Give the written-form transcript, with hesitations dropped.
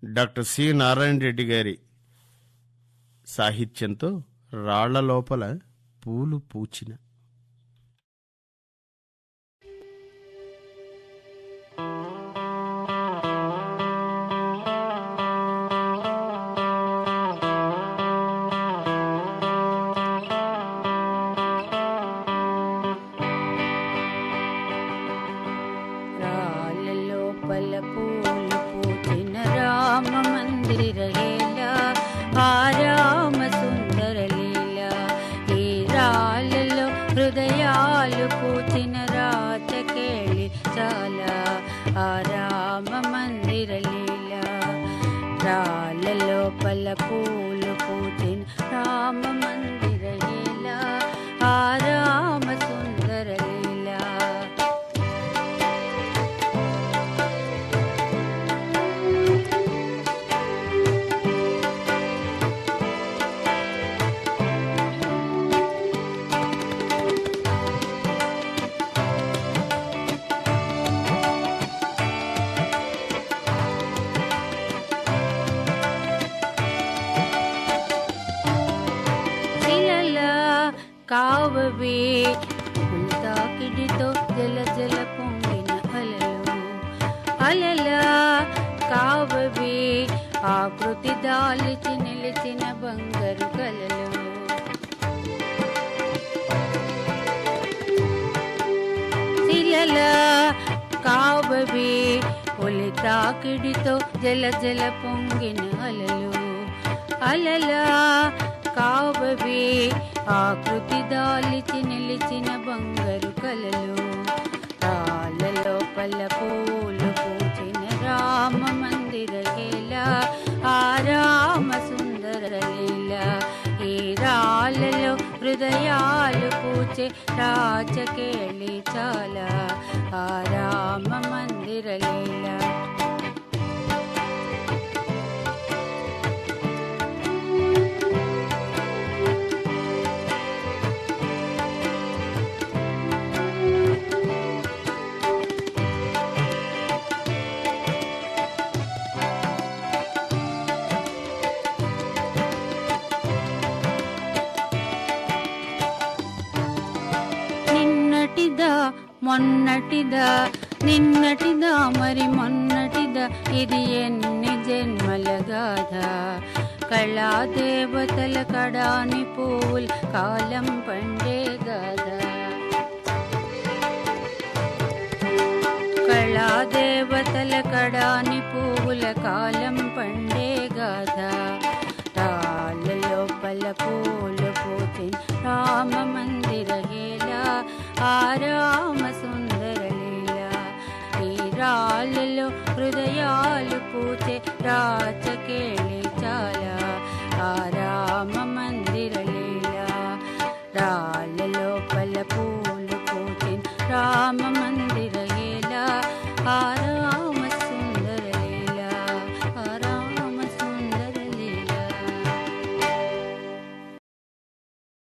Doctor C Narayana Reddy గారి సాహిత్యంతో రాళ్ల లోపల పూలు పూచిన. రామ మందిర లీలా ఆ రామ సుందర లీలా ఈ రాళ్ళలో హృదయాలు పూచిన రాచకేళి చాలా ఆ రామ మందిర లీలా రాళ్ళలో పల పూలు పూచిన రామ మందిర లీలా ఆ రామ సుందర లీలా. కావవే తాకిడితో జల జల పొంగిన అలలు అలలా కావవే ఆకృతి దాల్చి నిలిచిన బంగారు కలలు శిలలా కావవే ఒలి తాకిడితో జల జల పొంగిన అలలు అలలా కావవే ఆకృతి దాల్చి నిలిచిన బంగారు కలలు రాళ్ళలో పల్ల పూలు పూచిన రామ మందిర లీలా ఆ రామ సుందర లీలా ఈ రాళ్ళలో హృదయాలు పూచే రాచకేళి చాలా ఆ రామ మందిర లీలా. మొన్నటిదా నిన్నటిదా మరి మొన్నటిదా ఇది ఎన్ని జన్మల గాథ కళా దేవతల కడాని పూల్ కాలం పండే గాథ కళా దేవతల కడాని పూల కాలం పండే గాథ రాళ్ళలో పల పూలు పూచిన రామ మందిర లీలా ఆ రామ సుందర లీలా ఈ రాళ్ళలో హృదయాలు పూచే రాచకే